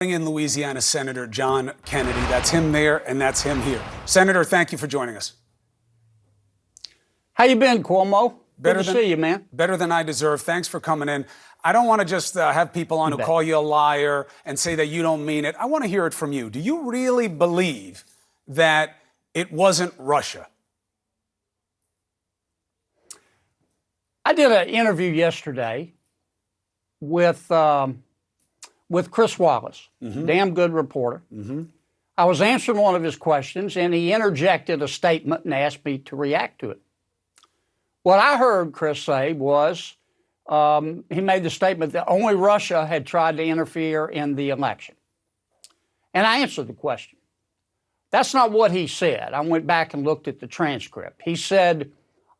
Bring in Louisiana Senator John Kennedy. That's him there, and that's him here. Senator, thank you for joining us. How you been, Cuomo? Good to see you, man. Better than I deserve. Thanks for coming in. I don't want to just have people on who call you a liar and say that you don't mean it. I want to hear it from you. Do you really believe that it wasn't Russia? I did an interview yesterday with Chris Wallace, damn good reporter. I was answering one of his questions, and he interjected a statement and asked me to react to it. What I heard Chris say was he made the statement that only Russia had tried to interfere in the election. And I answered the question. That's not what he said. I went back and looked at the transcript. He said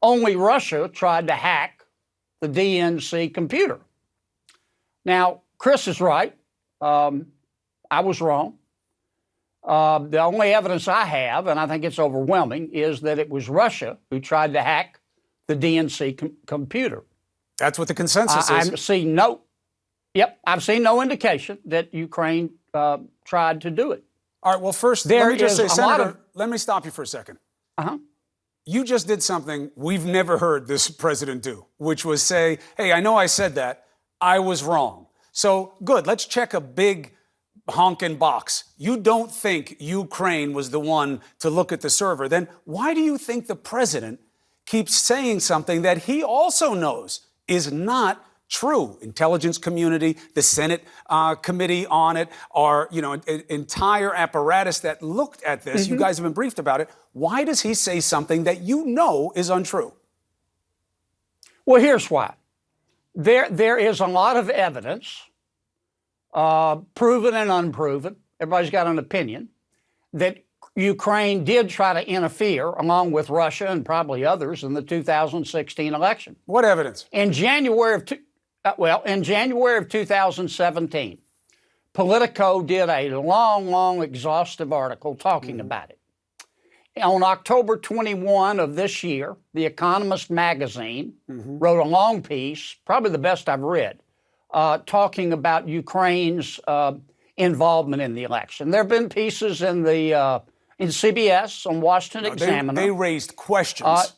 only Russia tried to hack the DNC computer. Now, Chris is right. I was wrong. The only evidence I have, and I think it's overwhelming, is that it was Russia who tried to hack the DNC computer. That's what the consensus is. I've seen no indication that Ukraine tried to do it. All right, well, first, let me just say, Senator, let me stop you for a second. You just did something we've never heard this president do, which was say, hey, I know I said that. I was wrong. So, good, let's check a big honking box. You don't think Ukraine was the one to look at the server. Then why do you think the president keeps saying something that he also knows is not true? Intelligence community, the Senate committee on it, our entire apparatus that looked at this, you guys have been briefed about it. Why does he say something that you know is untrue? Well, here's why. There is a lot of evidence, proven and unproven, everybody's got an opinion, that Ukraine did try to interfere, along with Russia and probably others, in the 2016 election. What evidence? In January of 2017, Politico did a long, exhaustive article talking about it. On October 21 of this year, The Economist magazine wrote a long piece, probably the best I've read, talking about Ukraine's involvement in the election. There have been pieces in CBS, on Washington Examiner. They raised questions.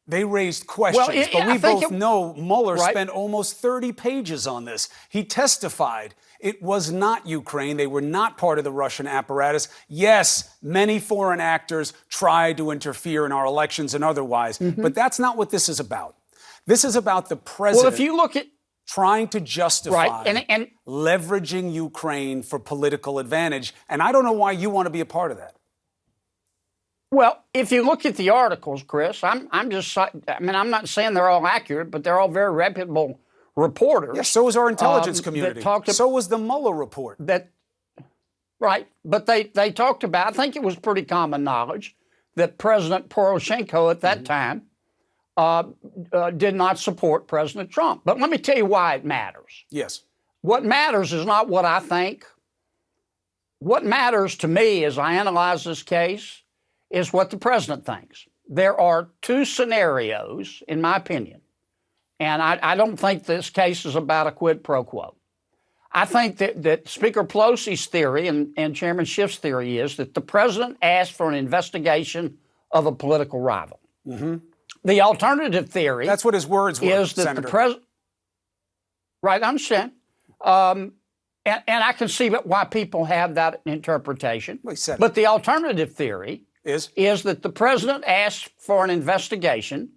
They raised questions, but we both know Mueller spent almost 30 pages on this. He testified it was not Ukraine. They were not part of the Russian apparatus. Yes, many foreign actors tried to interfere in our elections and otherwise, but that's not what this is about. This is about the president well, if you look at trying to justify and leveraging Ukraine for political advantage, and I don't know why you want to be a part of that. Well, if you look at the articles, Chris, I'm not saying they're all accurate, but they're all very reputable reporters. Yes, so was our intelligence community. So was the Mueller report. Right, but they talked about, I think it was pretty common knowledge, that President Poroshenko at that time did not support President Trump. But let me tell you why it matters. Yes. What matters is not what I think. What matters to me as I analyze this case is what the president thinks. There are two scenarios, in my opinion, and I don't think this case is about a quid pro quo. I think that Speaker Pelosi's theory and Chairman Schiff's theory is that the president asked for an investigation of a political rival. The alternative theory— that's what his words were, is that Senator. the president— Right, I understand. And I can see why people have that interpretation. Well, he said but the alternative theory is that the president asked for an investigation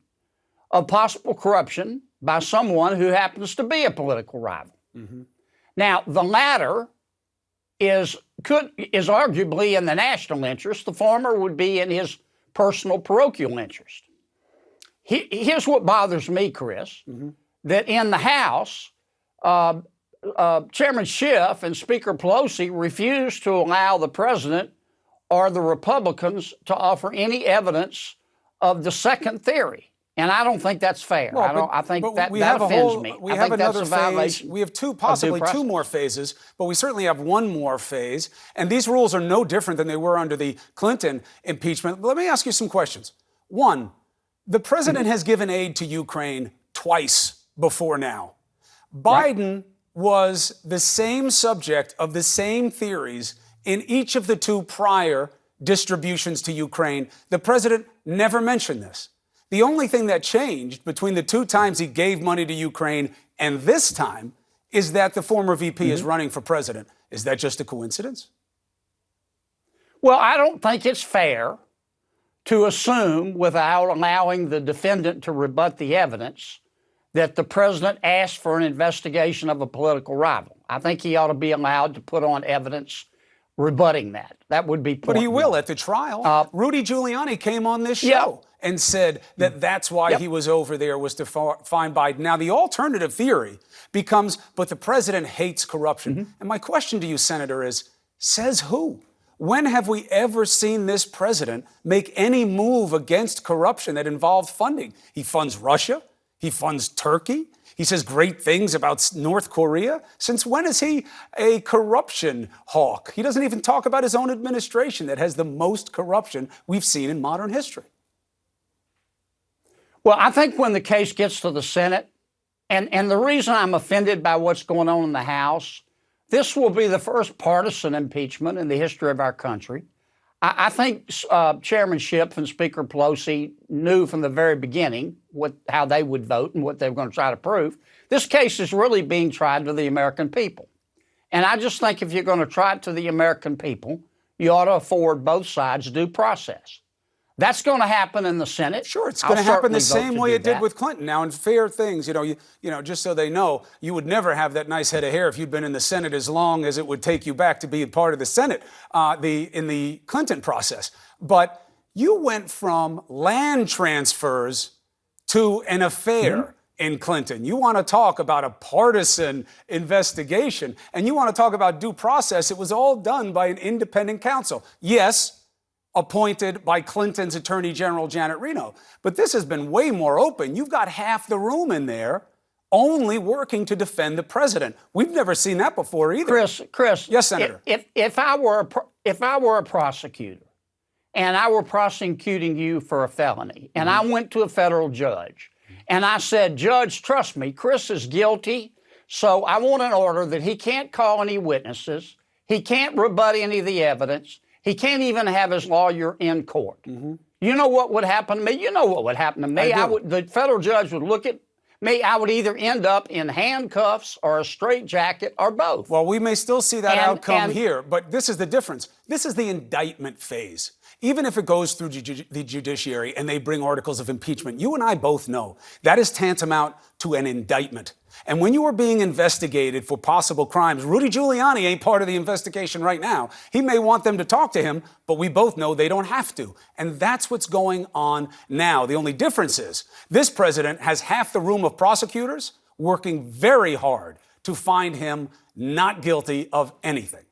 of possible corruption by someone who happens to be a political rival. Now, the latter is arguably in the national interest. The former would be in his personal parochial interest. Here's what bothers me, Chris, that in the House, Chairman Schiff and Speaker Pelosi refused to allow the president or the Republicans to offer any evidence of the second theory. And I don't think that's fair. Well, I think that offends me. We I have think that's another a violation. We have possibly two more phases, but we certainly have one more phase. And these rules are no different than they were under the Clinton impeachment. Let me ask you some questions. One, the president has given aid to Ukraine twice before now. Biden was the same subject of the same theories in each of the two prior distributions to Ukraine. The president never mentioned this. The only thing that changed between the two times he gave money to Ukraine and this time is that the former VP is running for president. Is that just a coincidence? Well, I don't think it's fair to assume, without allowing the defendant to rebut the evidence, that the president asked for an investigation of a political rival. I think he ought to be allowed to put on evidence rebutting that. That would be point But he will one. at the trial. Rudy Giuliani came on this show and said that that's why he was over there, was to find Biden. Now, the alternative theory becomes, but the president hates corruption. And my question to you, Senator, is, says who? When have we ever seen this president make any move against corruption that involved funding? He funds Russia. He funds Turkey. He says great things about North Korea. Since when is he a corruption hawk? He doesn't even talk about his own administration that has the most corruption we've seen in modern history. Well, I think when the case gets to the Senate, and the reason I'm offended by what's going on in the House, this will be the first partisan impeachment in the history of our country. I think Chairman Schiff and Speaker Pelosi knew from the very beginning how they would vote and what they were going to try to prove. This case is really being tried to the American people. And I just think if you're going to try it to the American people, you ought to afford both sides due process. That's going to happen in the Senate. Sure, it's going to happen the same way it did with Clinton. Now, in fair things, just so they know, you would never have that nice head of hair if you'd been in the Senate as long as it would take you back to be a part of the Senate in the Clinton process. But you went from land transfers to an affair in Clinton. You want to talk about a partisan investigation, and you want to talk about due process. It was all done by an independent counsel. Yes, appointed by Clinton's Attorney General Janet Reno. But this has been way more open. You've got half the room in there only working to defend the president. We've never seen that before either. Chris. Yes, Senator. If I were a prosecutor and I were prosecuting you for a felony and I went to a federal judge and I said, Judge, trust me, Chris is guilty, so I want an order that he can't call any witnesses, he can't rebut any of the evidence, he can't even have his lawyer in court. You know what would happen to me? You know what would happen to me? The federal judge would look at me. I would either end up in handcuffs or a straitjacket or both. Well, we may still see that outcome here, but this is the difference. This is the indictment phase. Even if it goes through the judiciary and they bring articles of impeachment, you and I both know that is tantamount to an indictment. And when you are being investigated for possible crimes, Rudy Giuliani ain't part of the investigation right now. He may want them to talk to him, but we both know they don't have to. And that's what's going on now. The only difference is this president has half the room of prosecutors working very hard to find him not guilty of anything.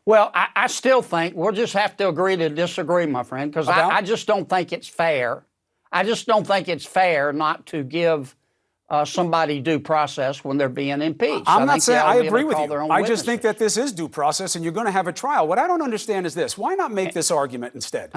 Well, I still think we'll just have to agree to disagree, my friend, because I just don't think it's fair. I just don't think it's fair not to give somebody due process when they're being impeached. I'm not saying I agree with you. I just think that this is due process and you're going to have a trial. What I don't understand is this. Why not make this argument instead?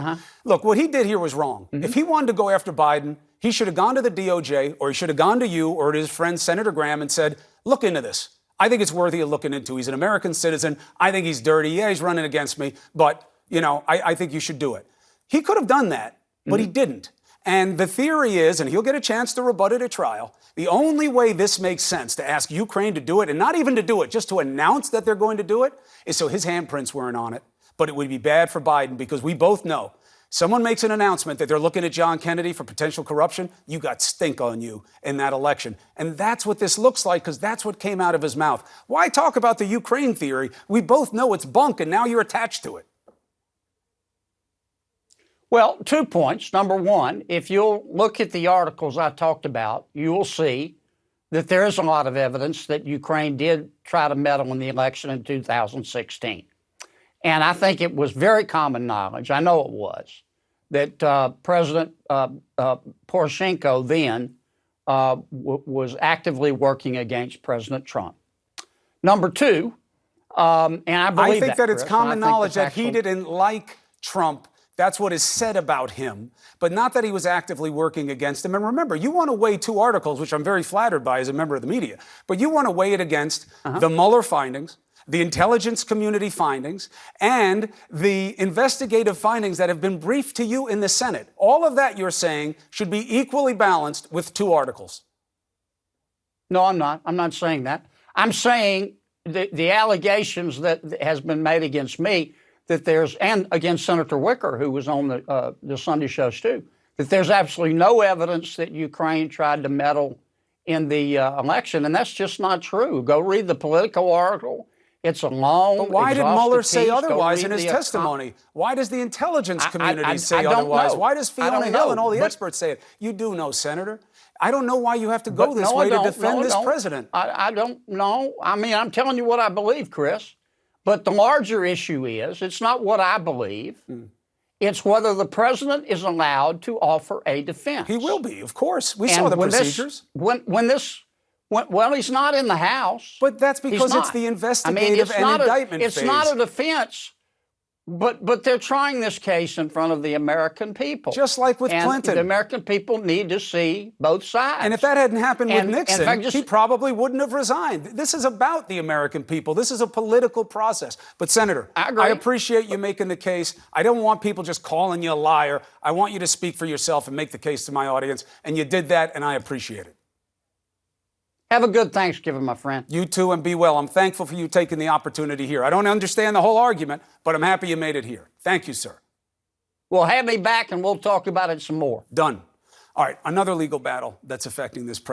Look, what he did here was wrong. If he wanted to go after Biden, he should have gone to the DOJ or he should have gone to you or to his friend Senator Graham and said, look into this. I think it's worthy of looking into. He's an American citizen. I think he's dirty. Yeah, he's running against me. But, I think you should do it. He could have done that, but he didn't. And the theory is, and he'll get a chance to rebut it at trial, the only way this makes sense to ask Ukraine to do it, and not even to do it, just to announce that they're going to do it, is so his handprints weren't on it. But it would be bad for Biden because we both know someone makes an announcement that they're looking at John Kennedy for potential corruption, you got stink on you in that election. And that's what this looks like because that's what came out of his mouth. Why talk about the Ukraine theory? We both know it's bunk and now you're attached to it. Well, 2 points. Number one, if you'll look at the articles I talked about, you will see that there is a lot of evidence that Ukraine did try to meddle in the election in 2016. And I think it was very common knowledge, I know it was, that President Poroshenko then was actively working against President Trump. Number two, and I believe I think that it's common knowledge that he didn't like Trump That's what is said about him, but not that he was actively working against him. And remember, you want to weigh two articles, which I'm very flattered by as a member of the media, but you want to weigh it against the Mueller findings, the intelligence community findings, and the investigative findings that have been briefed to you in the Senate. All of that, you're saying, should be equally balanced with two articles. No, I'm not. I'm not saying that. I'm saying the allegations that has been made against me, that there's, and against Senator Wicker, who was on the Sunday shows too, that there's absolutely no evidence that Ukraine tried to meddle in the election, and that's just not true. Go read the Politico article. It's a long, but why did Mueller say piece. otherwise in his testimony? Why does the intelligence community say I don't otherwise? know. Why does Fiona Hill and all the experts say it? You do know, Senator. I don't know why you have to go this way to defend this president. I don't know. I mean, I'm telling you what I believe, Chris. But the larger issue is, it's not what I believe. It's whether the president is allowed to offer a defense. He will be, of course. We saw the procedures. Well, he's not in the House. But that's because it's the investigative and indictment phase. It's not a defense, but they're trying this case in front of the American people. Just like with Clinton. The American people need to see both sides. And if that hadn't happened with Nixon, he probably wouldn't have resigned. This is about the American people. This is a political process. But, Senator, I appreciate you making the case. I don't want people just calling you a liar. I want you to speak for yourself and make the case to my audience. And you did that, and I appreciate it. Have a good Thanksgiving, my friend. You too, and be well. I'm thankful for you taking the opportunity here. I don't understand the whole argument, but I'm happy you made it here. Thank you, sir. Well, have me back, and we'll talk about it some more. Done. All right, another legal battle that's affecting this president.